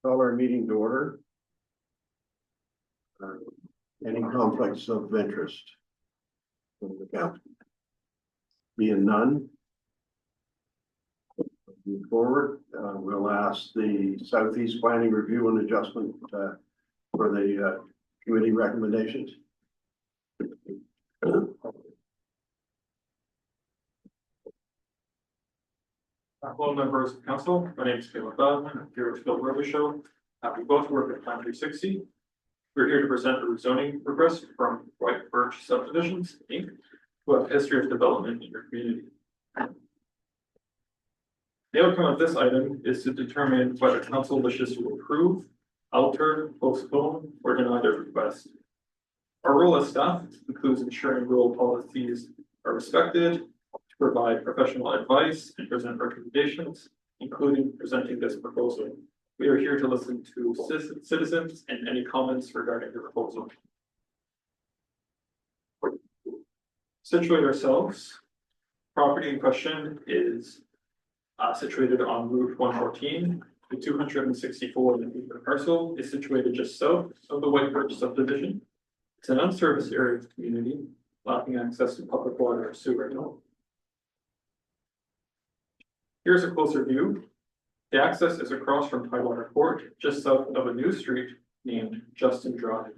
Call our meeting to order. Any conflicts of interest from the council? Being none, move forward. We'll ask the Southeast Planning Review and Adjustment for the committee recommendations. Hello, members of council. My name is Caleb Bowman. I'm here with Phil Robichaud. We both work at Plan 360. We're here to present a rezoning request from White Birch Subdivisions, Inc., who have a history of development in your community. The outcome of this item is to determine whether council wishes to approve, alter, postpone, or deny their request. Our role as staff includes ensuring rural policies are respected, to provide professional advice and present recommendations, including presenting this proposal. We are here to listen to citizens and any comments regarding the proposal. Situate ourselves. Property in question is situated on Route 114. The 264-acre parcel is situated just south of the White Birch subdivision. It's an unserviced area of the community, lacking access to public water or sewer. Here's a closer view. The access is across from Tidewater Court, just south of a new street named Justin Drive.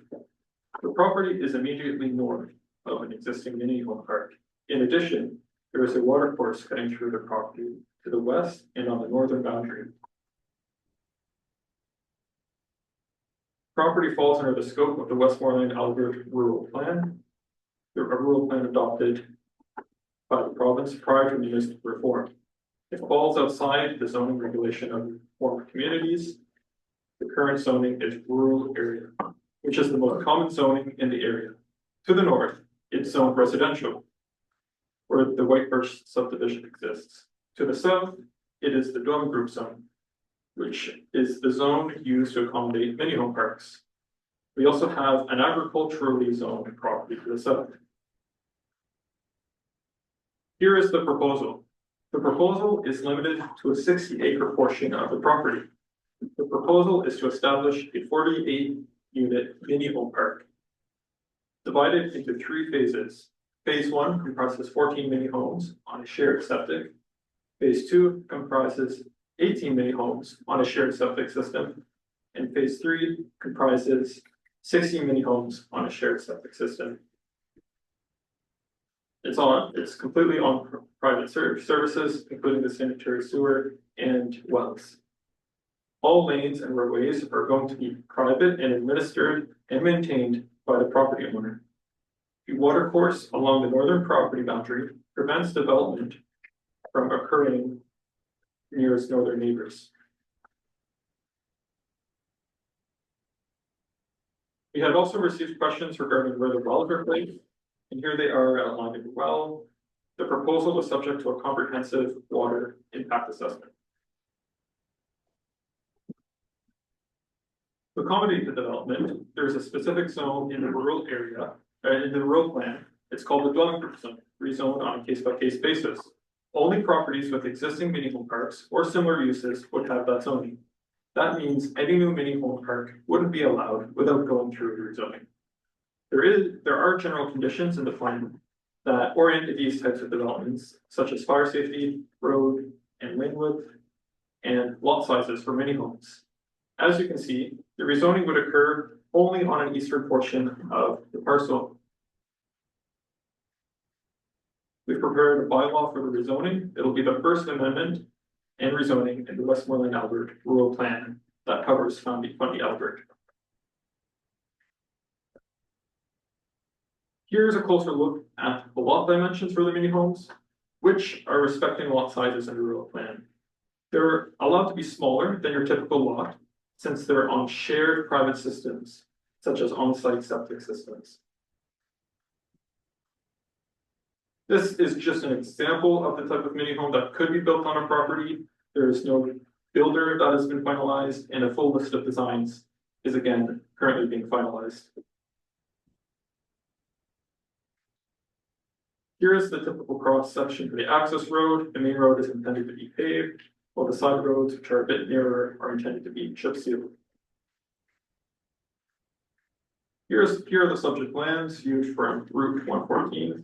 The property is immediately north of an existing mini home park. In addition, there is a water course cutting through the property to the west and on the northern boundary. Property falls under the scope of the Westmoreland Albert Rural Plan, a rural plan adopted by the province prior to municipal reform. It falls outside the zoning regulation of former communities. The current zoning is rural area, which is the most common zoning in the area. To the north, it's zoned residential, where the White Birch subdivision exists. To the south, it is the Dome Group zone, which is the zone used to accommodate mini home parks. We also have an agriculturally zoned property to the south. Here is the proposal. The proposal is limited to a 60-acre portion of the property. The proposal is to establish a 48-unit mini home park, divided into 3 phases. Phase 1 comprises 14 mini homes on a shared septic. Phase 2 comprises 18 mini homes on a shared septic system. And phase 3 comprises 16 mini homes on a shared septic system. It's completely on private services, including the sanitary sewer and wells. All lanes and roadways are going to be private and administered and maintained by the property owner. The water course along the northern property boundary prevents development from occurring near its northern neighbors. We had also received questions regarding where the wells are placed. And here they are outlined as well. The proposal is subject to a comprehensive water impact assessment. To accommodate the development, there's a specific zone in the rural area, in the rural plan. It's called the dwelling group zone, rezoned on a case-by-case basis. Only properties with existing mini home parks or similar uses would have that zoning. That means any new mini home park wouldn't be allowed without going through rezoning. There are general conditions in the plan that orient these types of developments, such as fire safety, road and lane width, and lot sizes for mini homes. As you can see, the rezoning would occur only on an eastern portion of the parcel. We've prepared a bylaw for the rezoning. It'll be the first amendment and rezoning in the Westmoreland Albert Rural Plan that covers Fundy Albert. Here's a closer look at the lot dimensions for the mini homes, which are respecting lot sizes in the rural plan. They're allowed to be smaller than your typical lot, since they're on shared private systems, such as on-site septic systems. This is just an example of the type of mini home that could be built on a property. There is no builder that has been finalized, and a full list of designs is again currently being finalized. Here is the typical cross section for the access road. The main road is intended to be paved. while the side roads, which are a bit nearer, are intended to be chip sealed. Here are the subject lands viewed from Route 114.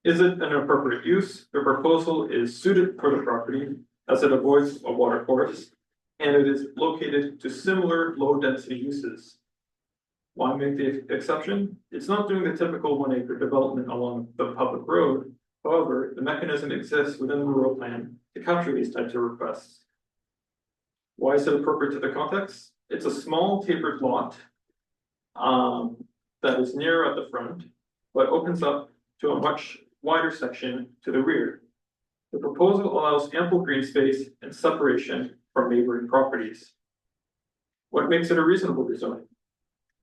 Is it an appropriate use? The proposal is suited for the property as it avoids a water course, and it is located to similar low-density uses. Why make the exception? It's not doing the typical 1 acre development along the public road. However, the mechanism exists within the rural plan to capture these types of requests. Why is it appropriate to the context? It's a small tapered lot that is near at the front, but opens up to a much wider section to the rear. The proposal allows ample green space and separation from neighboring properties. What makes it a reasonable rezoning?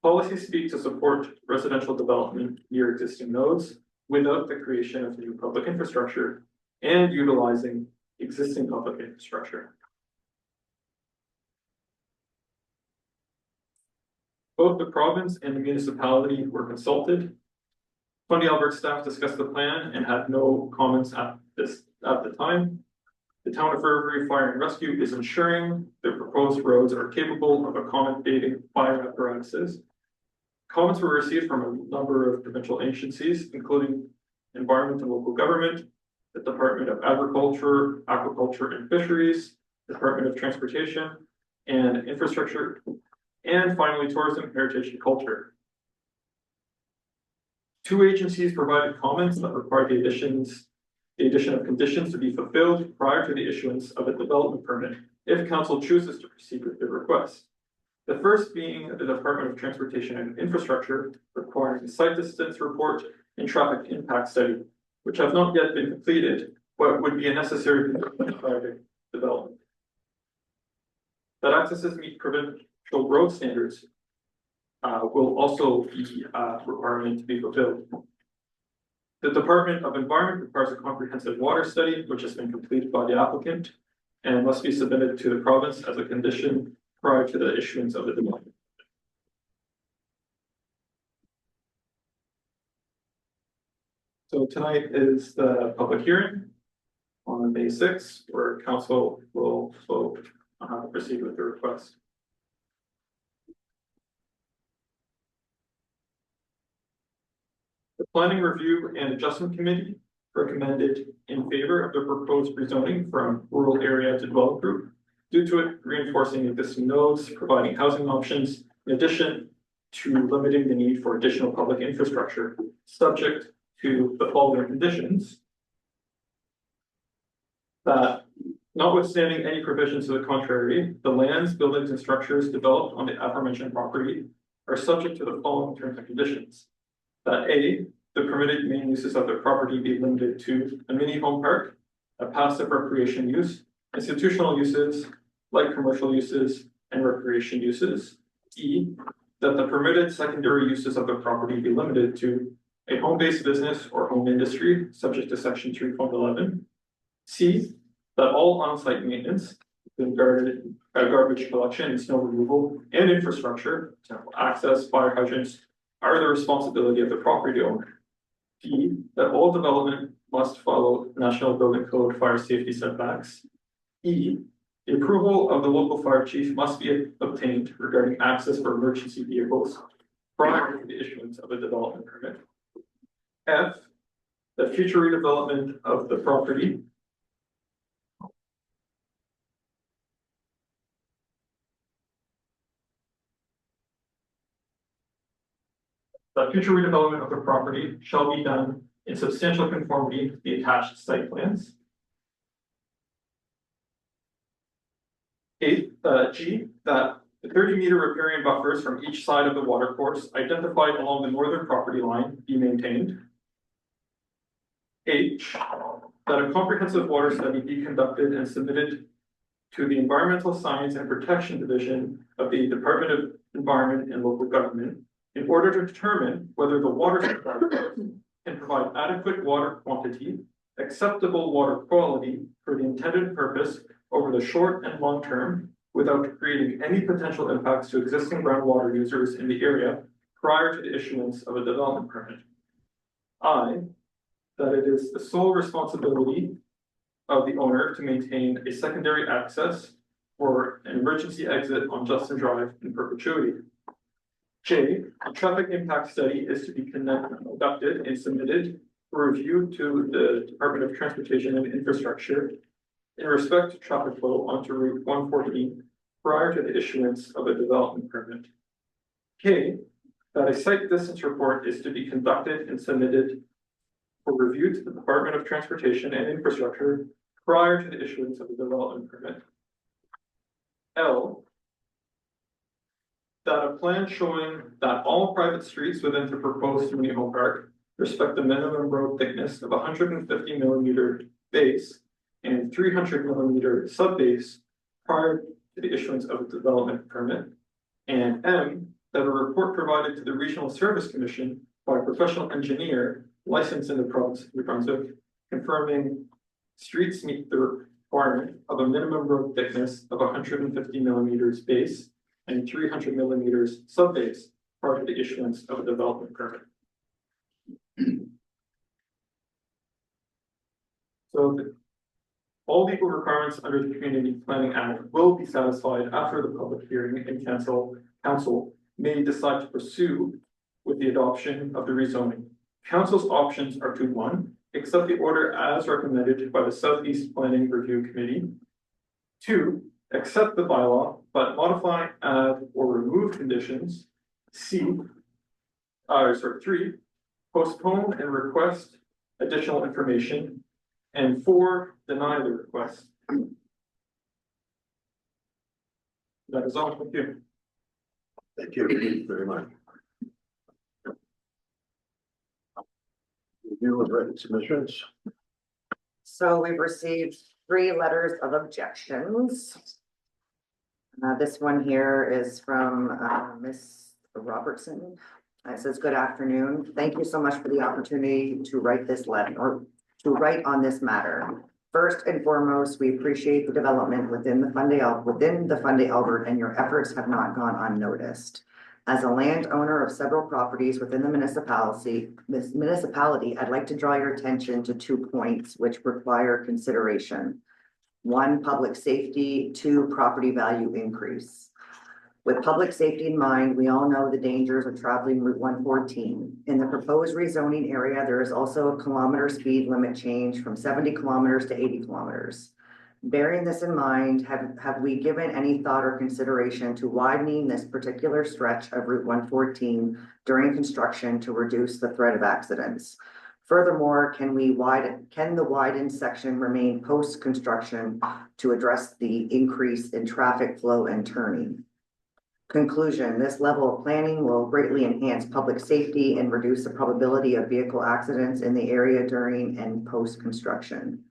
Policies speak to support residential development near existing nodes without the creation of new public infrastructure and utilizing existing public infrastructure. Both the province and the municipality were consulted. Fundy Alberta staff discussed the plan and had no comments at the time. The town of Riverview Fire and Rescue is ensuring the proposed roads are capable of accommodating fire apparatuses. Comments were received from a number of provincial agencies, including Environment and Local Government, the Department of Agriculture, Aquaculture and Fisheries, Department of Transportation and Infrastructure, and finally Tourism, Heritage and Culture. 2 agencies provided comments that required the addition of conditions to be fulfilled prior to the issuance of a development permit if council chooses to proceed with the request. The first being the Department of Transportation and Infrastructure requiring a site distance report and traffic impact study, which have not yet been completed, but would be a necessary condition prior to development. That accesses meet provincial road standards will also be a requirement to be fulfilled. The Department of Environment requires a comprehensive water study, which has been completed by the applicant and must be submitted to the province as a condition prior to the issuance of the development. So tonight is the public hearing on May 6th, where council will vote on how to proceed with the request. The Planning Review and Adjustment Committee recommended in favor of the proposed rezoning from rural area to developed group due to it reinforcing existing nodes, providing housing options, in addition to limiting the need for additional public infrastructure, subject to the following conditions. That notwithstanding any provisions to the contrary, the lands, buildings, and structures developed on the aforementioned property are subject to the following terms and conditions. That A, the permitted main uses of the property be limited to a mini home park, a passive recreation use, institutional uses, light commercial uses, and recreation uses. E, that the permitted secondary uses of the property be limited to a home-based business or home industry, subject to section 3.11. C, that all on-site maintenance, including garbage collection and snow removal and infrastructure, for example, access, fire hydrants, are the responsibility of the property owner. D, that all development must follow National Building Code fire safety setbacks. E, the approval of the local fire chief must be obtained regarding access for emergency vehicles prior to the issuance of a development permit. F, the future redevelopment of the property shall be done in substantial conformity to the attached site plans. G, that the 30-meter riparian buffers from each side of the watercourse identified along the northern property line be maintained. H, that a comprehensive water study be conducted and submitted to the Environmental Science and Protection Division of the Department of Environment and Local Government in order to determine whether the water supply can provide adequate water quantity, acceptable water quality for the intended purpose over the short and long term without creating any potential impacts to existing groundwater users in the area prior to the issuance of a development permit. I, that it is the sole responsibility of the owner to maintain a secondary access or an emergency exit on Justin Drive in perpetuity. J, a traffic impact study is to be conducted and submitted for review to the Department of Transportation and Infrastructure in respect to traffic flow onto Route 114 prior to the issuance of a development permit. K, that a site distance report is to be conducted and submitted for review to the Department of Transportation and Infrastructure prior to the issuance of a development permit. L, that a plan showing that all private streets within the proposed community home park respect the minimum road thickness of 150 millimeter base and 300 millimeter sub base prior to the issuance of a development permit. And M, that a report provided to the Regional Service Commission by a professional engineer licensed in the province of New Brunswick, confirming streets meet the requirement of a minimum road thickness of 150 millimeters base and 300 millimeters sub base prior to the issuance of a development permit. So all legal requirements under the Community Planning Act will be satisfied after the public hearing, and council may decide to pursue with the adoption of the rezoning. Council's options are to 1, accept the order as recommended by the Southeast Planning Review Committee. 2, accept the bylaw, but modify, add, or remove conditions. 3, postpone and request additional information. And 4, deny the request. That is all. Thank you. Thank you very much. Review of written submissions. So we've received 3 letters of objections. This one here is from Ms. Robertson. It says, "Good afternoon. Thank you so much for the opportunity to write this letter or to write on this matter. First and foremost, we appreciate the development within the Fundy Albert, and your efforts have not gone unnoticed. As a landowner of several properties within the municipality, I'd like to draw your attention to 2 points which require consideration. 1, public safety, 2, property value increase. With public safety in mind, we all know the dangers of traveling Route 114. In the proposed rezoning area, there is also a kilometer speed limit change from 70 kilometers to 80 kilometers. Bearing this in mind, have we given any thought or consideration to widening this particular stretch of Route 114 during construction to reduce the threat of accidents? Furthermore, can the widened section remain post-construction to address the increase in traffic flow and turning? Conclusion, this level of planning will greatly enhance public safety and reduce the probability of vehicle accidents in the area during and post-construction.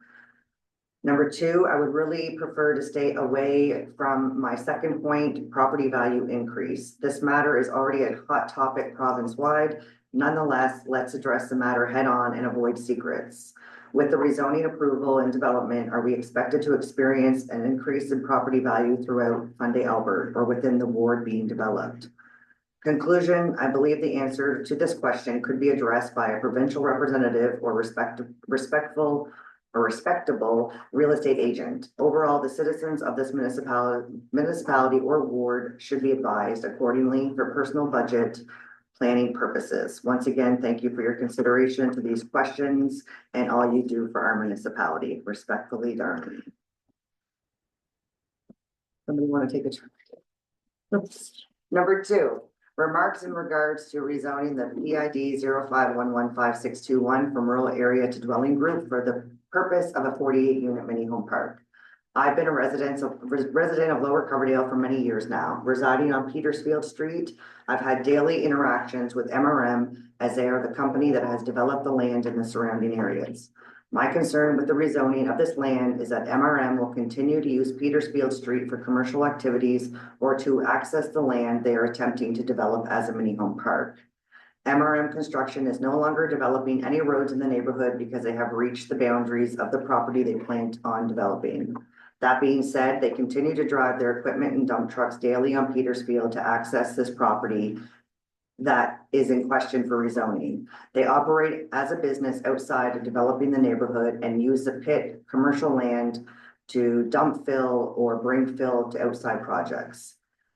Number 2, I would really prefer to stay away from my second point, property value increase. This matter is already a hot topic province-wide. Nonetheless, let's address the matter head-on and avoid secrets. With the rezoning approval and development, are we expected to experience an increase in property value throughout Fundy Albert or within the ward being developed? Conclusion, I believe the answer to this question could be addressed by a provincial representative or respectable real estate agent. Overall, the citizens of this municipality or ward should be advised accordingly for personal budget planning purposes. Once again, thank you for your consideration to these questions and all you do for our municipality. Respectfully, Darlene. Somebody want to take a turn? Number 2, remarks in regards to rezoning the PID 05115621 from rural area to dwelling group for the purpose of a 48-unit mini home park. I've been a resident of Lower Coverdale for many years now. Residing on Petersfield Street, I've had daily interactions with MRM as they are the company that has developed the land in the surrounding areas. My concern with the rezoning of this land is that MRM will continue to use Petersfield Street for commercial activities or to access the land they are attempting to develop as a mini home park. MRM Construction is no longer developing any roads in the neighborhood because they have reached the boundaries of the property they planned on developing. That being said, they continue to drive their equipment and dump trucks daily on Petersfield to access this property that is in question for rezoning. They operate as a business outside of developing the neighborhood and use the pit commercial land to dump fill or bring fill to outside projects.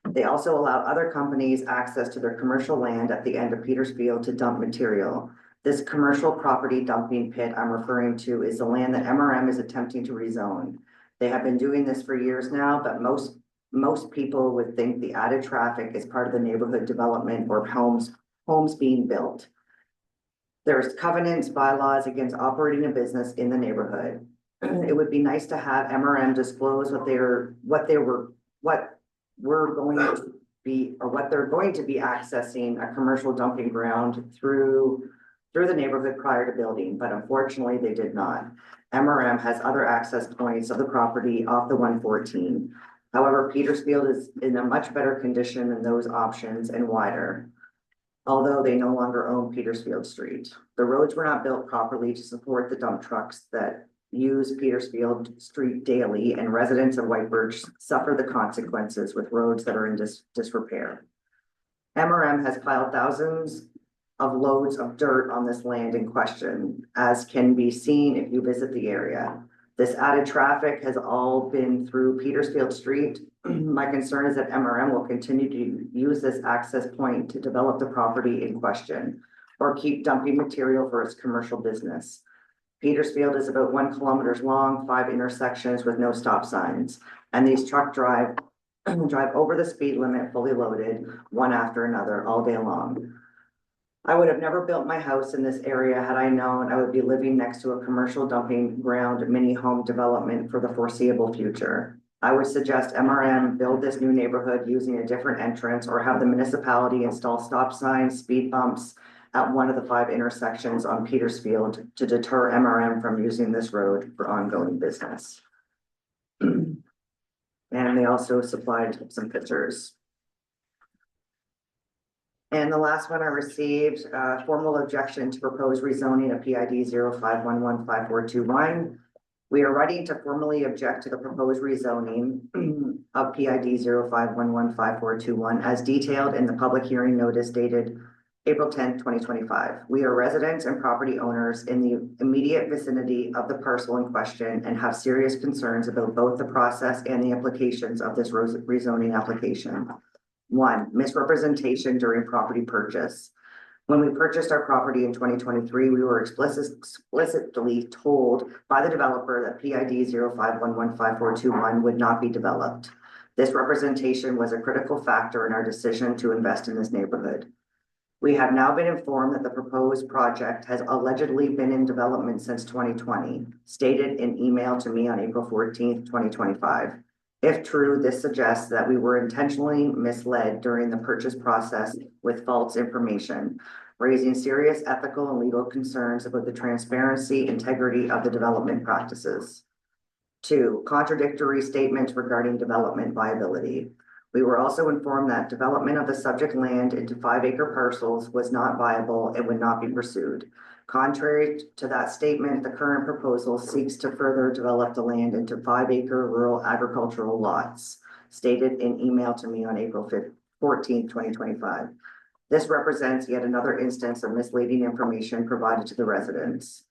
They also allow other companies access to their commercial land at the end of Petersfield to dump material. This commercial property dumping pit I'm referring to is the land that MRM is attempting to rezone. They have been doing this for years now, but most people would think the added traffic is part of the neighborhood development or homes being built. There's covenants, bylaws against operating a business in the neighborhood. It would be nice to have MRM disclose what they're going to be, or what they're going to be accessing a commercial dumping ground through the neighborhood prior to building, but unfortunately they did not. MRM has other access points of the property off the 114. However, Petersfield is in a much better condition than those options and wider, although they no longer own Petersfield Street. The roads were not built properly to support the dump trucks that use Petersfield Street daily, and residents of White Birch suffer the consequences with roads that are in disrepair. MRM has piled thousands of loads of dirt on this land in question, as can be seen if you visit the area. This added traffic has all been through Petersfield Street. My concern is that MRM will continue to use this access point to develop the property in question or keep dumping material for its commercial business. Petersfield is about 1 kilometer long, 5 intersections with no stop signs, and these truck drive over the speed limit fully loaded, one after another, all day long. I would have never built my house in this area had I known I would be living next to a commercial dumping ground mini home development for the foreseeable future. I would suggest MRM build this new neighborhood using a different entrance, or have the municipality install stop signs, speed bumps at one of the 5 intersections on Petersfield to deter MRM from using this road for ongoing business. And they also supplied some pictures. And the last one I received, formal objection to proposed rezoning of PID 05115421. We are ready to formally object to the proposed rezoning of PID 05115421 as detailed in the public hearing notice dated April 10th, 2025. We are residents and property owners in the immediate vicinity of the parcel in question and have serious concerns about both the process and the implications of this rezoning application. 1, misrepresentation during property purchase. When we purchased our property in 2023, we were explicitly told by the developer that PID 05115421 would not be developed. This representation was a critical factor in our decision to invest in this neighborhood. We have now been informed that the proposed project has allegedly been in development since 2020, stated in email to me on April 14th, 2025. If true, this suggests that we were intentionally misled during the purchase process with false information, raising serious ethical and legal concerns about the transparency, integrity of the development practices. 2, contradictory statements regarding development viability. We were also informed that development of the subject land into 5-acre parcels was not viable and would not be pursued. Contrary to that statement, the current proposal seeks to further develop the land into 5-acre rural agricultural lots, stated in email to me on April 14th, 2025. This represents yet another instance of misleading information provided to the residents,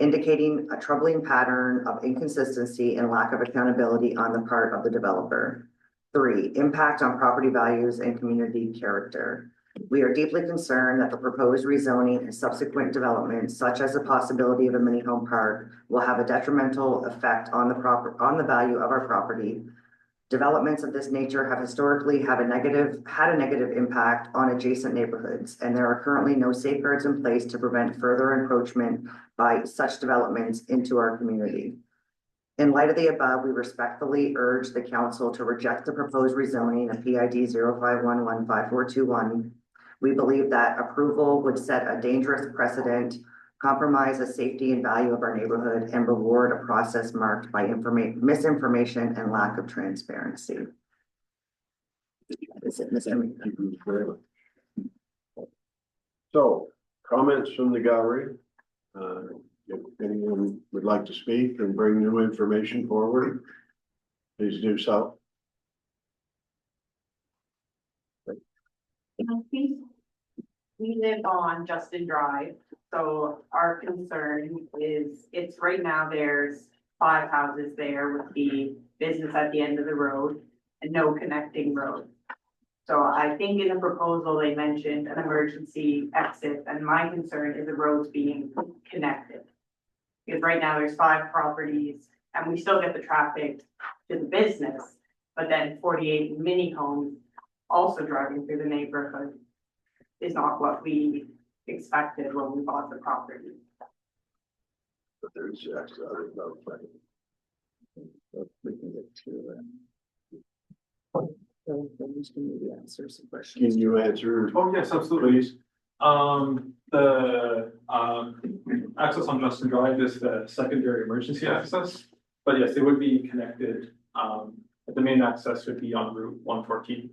indicating a troubling pattern of inconsistency and lack of accountability on the part of the developer. 3, impact on property values and community character. We are deeply concerned that the proposed rezoning and subsequent development, such as the possibility of a mini home park, will have a detrimental effect on the value of our property. Developments of this nature have historically had a negative impact on adjacent neighborhoods, and there are currently no safeguards in place to prevent further encroachment by such developments into our community. In light of the above, we respectfully urge the council to reject the proposed rezoning of PID 05115421. We believe that approval would set a dangerous precedent, compromise the safety and value of our neighborhood, and reward a process marked by misinformation and lack of transparency. Is it Mr. So, comments from the gallery. If anyone would like to speak and bring new information forward, please do so. we live on Justin Drive, so our concern is, it's right now, there's 5 houses there with the business at the end of the road and no connecting road. So I think in the proposal, they mentioned an emergency exit, and my concern is the roads being connected. Because right now there's 5 properties and we still get the traffic to the business, but then 48 mini homes also driving through the neighborhood is not what we expected when we bought the property. But there's actually other votes, right? We can get to that. Answer some questions. Can you answer? Oh, yes, absolutely. Please. The access on Justin Drive is the secondary emergency access, but yes, it would be connected. The main access would be on Route 114.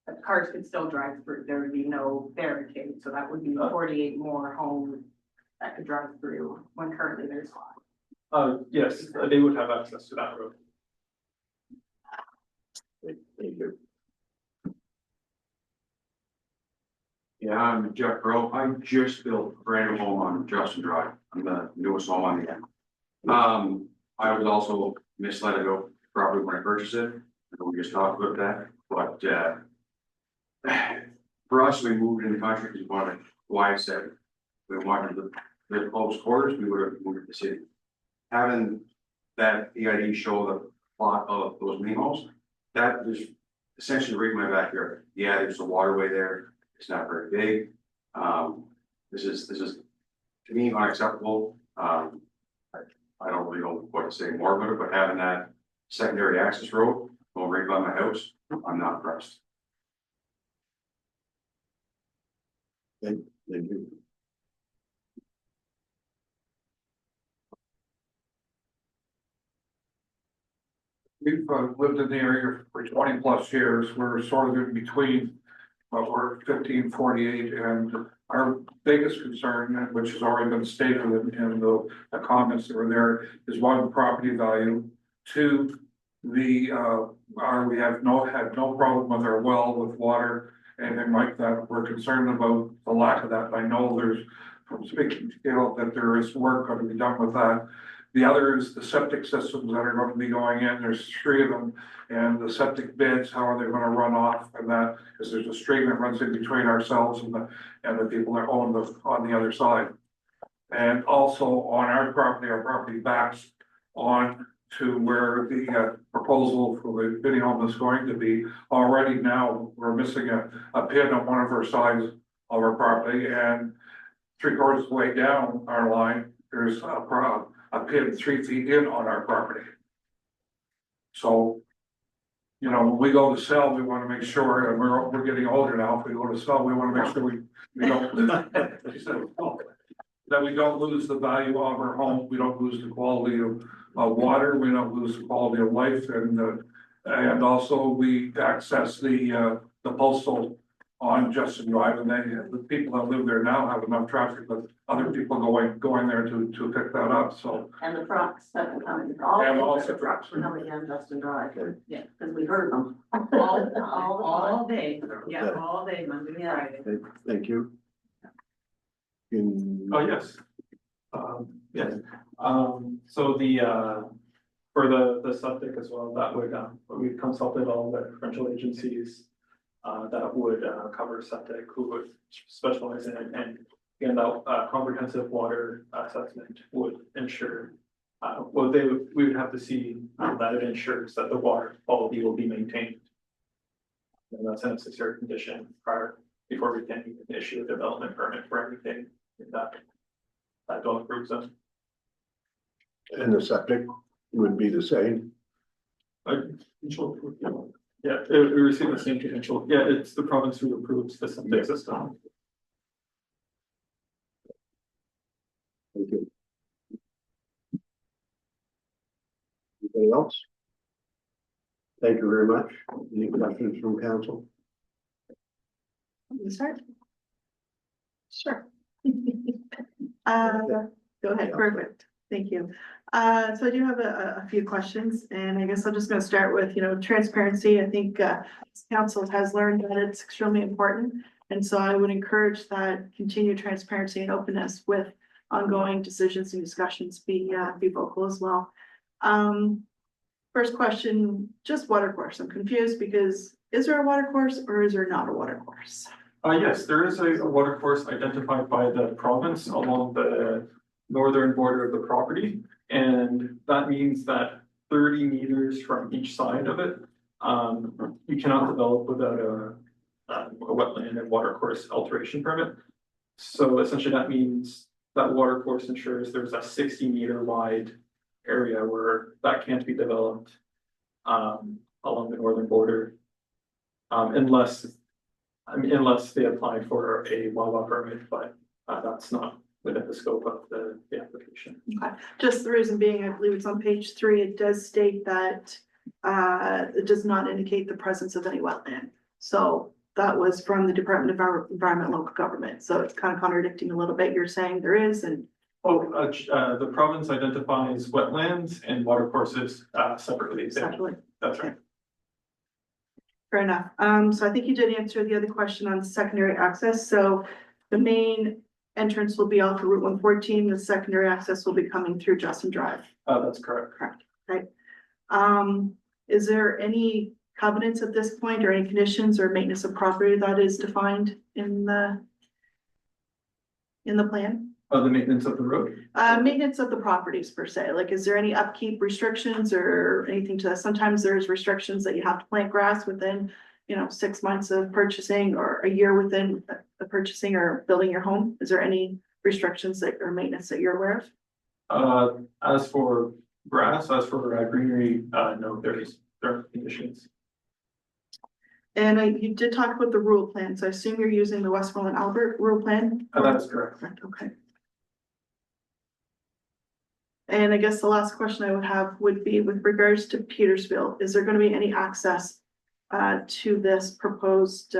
But cars could still drive through, there would be no barricade, so that would be 48 more homes that could drive through when currently there's 5. Yes, they would have access to that road. Thank you. Yeah, I'm Jeff Earl. I just built a brand new home on Justin Drive. I'm the newest home on the end. I was also misled about property when I purchased it. We just talked about that, but for us, we moved in the country because we wanted, why I said, we wanted the close quarters, we would have moved to the city. Having that EID show the plot of those mini homes, that is essentially right in my backyard. Yeah, there's a waterway there. It's not very big. This is to me unacceptable. I don't really know what to say more about it, but having that secondary access road going right by my house, I'm not impressed. Thank you. We've lived in the area for 20+ years. We're sort of in between, but we're 1548, and our biggest concern, which has already been stated in the comments that were there, is 1, the property value. 2, we had no problem with our well, with water, anything like that. We're concerned about the lack of that. I know there's, from speaking to Gail, that there is work going to be done with that. The other is the septic systems that are going to be going in. There's 3 of them, and the septic beds, how are they going to run off? And that is, there's a stream that runs in between ourselves and the people that own on the other side. And also on our property backs on to where the proposal for the mini home is going to be. Already now, we're missing a pin on one of our sides of our property, and 3/4 of the way down our line, there's a pin 3 feet in on our property. So, you know, when we go to sell, we want to make sure, and we're getting older now, if we go to sell, we want to make sure we don't that we don't lose the value of our home, we don't lose the quality of water, we don't lose the quality of life, and also we access the postal on Justin Drive, and the people that live there now have enough traffic, but other people going there to pick that up, so. And the trucks that are coming, And all also- the trucks were coming down Justin Drive, yeah, because we heard them. All day, yeah, all day, Monday to Yeah. Friday. Thank you. Oh, yes. Yes, so for the septic as well, that would, we've consulted all the provincial agencies that would cover septic, who would specialize in it, and again, that comprehensive water assessment would ensure, we would have to see that it ensures that the water quality will be maintained. And that's a necessary condition before we can even issue a development permit for anything that don't approve them. And the septic would be the same. Yeah, we receive the same potential. Yeah, it's the province who approves the septic system. Thank you. Anybody else? Thank you very much. Any questions from council? You start? Sure. Go ahead, perfect, thank you. So I do have a few questions, and I guess I'm just gonna start with, transparency. I think council has learned that it's extremely important. And so I would encourage that continued transparency and openness with ongoing decisions and discussions be vocal as well. First question, just water course. I'm confused because is there a water course or is there not a water course? Yes, there is a water course identified by the province along the northern border of the property. And that means that 30 meters from each side of it, you cannot develop without a wetland and water course alteration permit. So essentially that means that water course ensures there's a 60-meter wide area where that can't be developed along the northern border. Unless they apply for a WAWA permit, but that's not within the scope of the application. Okay. Just the reason being, I believe it's on page 3, it does state that it does not indicate the presence of any wetland. So that was from the Department of Environment and Local Government. So it's kind of contradicting a little bit. You're saying there is and. The province identifies wetlands and water courses separately. Separately. That's right. Fair enough. So I think you did answer the other question on secondary access. So the main entrance will be off of Route 114. The secondary access will be coming through Justin Drive. That's correct. Correct. Right. Is there any covenants at this point or any conditions or maintenance of property that is defined in the plan? The maintenance of the road. Maintenance of the properties per se, like, is there any upkeep restrictions or anything to that? Sometimes there's restrictions that you have to plant grass within, 6 months of purchasing or a year within the purchasing or building your home. Is there any restrictions or maintenance that you're aware of? As for grass, as for greenery, no, there are conditions. And you did talk about the rural plan, so I assume you're using the Westmoreland Albert rural plan? That is correct. Okay. And I guess the last question I would have would be with regards to Petersfield, is there going to be any access to this proposed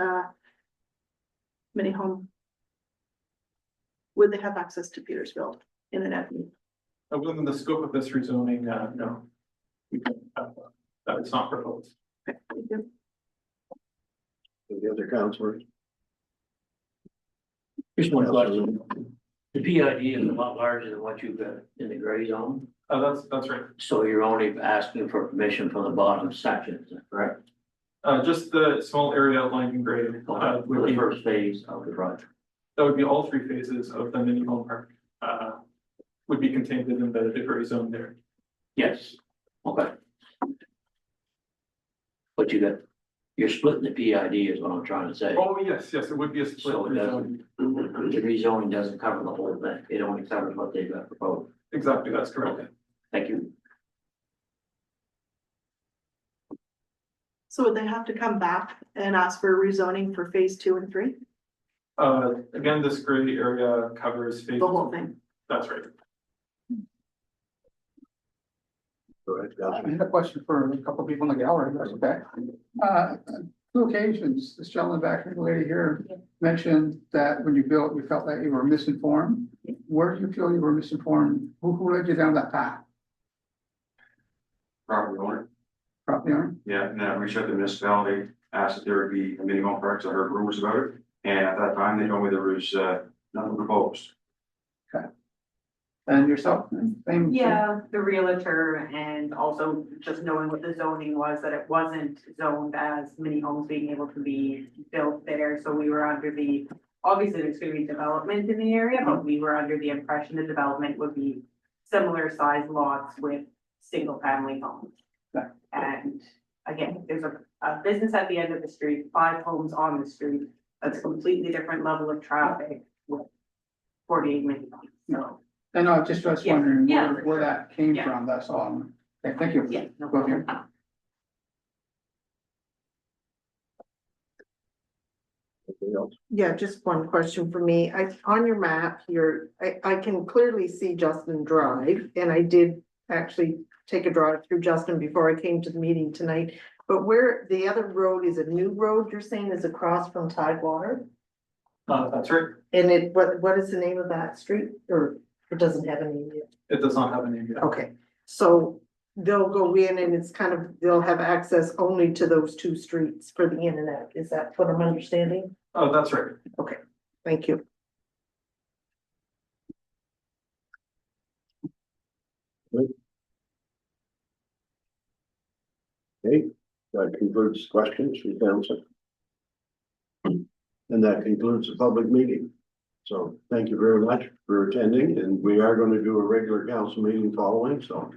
mini home? Would they have access to Petersfield in an avenue? Within the scope of this rezoning, no. We don't have that is not proposed. Okay, thank you. The other counselors. Just one question. The PID is a lot larger than what you've got in the gray zone, That's right. so you're only asking for permission from the bottom section, is that correct? Just the small area outlined in gray. For the first phase of the project. That would be all 3 phases of the mini home park. Would be contained within the gray zone there. Yes, okay. But you're splitting the PID is what I'm trying to say. Oh, yes, it would be a split So it rezoning. The rezoning doesn't cover the whole thing, it only covers what they've got proposed. Exactly, that's correct. Okay, thank you. So would they have to come back and ask for rezoning for phase 2 and 3? Again, this gray area covers phase. The whole thing? That's right. Go ahead, I Counselor. had a question for a couple of people in the gallery, if that's okay. 2 occasions, this gentleman back here, the lady here mentioned that when you built, you felt that you were misinformed. Where do you feel you were misinformed? Who led you down that path? Property owner, Property owner? yeah, and then I reached out to the municipality, asked if there would be a mini home park, 'cause I heard rumors about it. And at that time, they told me there was nothing proposed. And yourself? Same. Yeah, the realtor and also just knowing what the zoning was, that it wasn't zoned as mini homes being able to be built there. So we were under obviously there's gonna be development in the area, but we were under the impression the development would be similar size lots with single family homes. Okay. And again, there's a business at the end of the street, 5 homes on the street. That's a completely different level of traffic with 48 mini homes, so. I know, I just was Yeah. wondering Yeah. where that came Yeah. from, that's all. Okay, thank you. Yeah, no Go ahead. problem. Anything else? Yeah, just one question for me. On your map here, I can clearly see Justin Drive, and I did actually take a drive through Justin before I came to the meeting tonight. But where the other road is a new road, you're saying is across from Tidewater? That's right. And what is the name of that street, or it doesn't have a name yet? It does not have a name yet. Okay, so they'll go in and it's kind of, they'll have access only to those two streets for the in and out. Is that what I'm understanding? Oh, that's right. Thank you. Okay, that concludes questions from council. And that concludes the public meeting. So thank you very much for attending, and we are going to do a regular council meeting following, so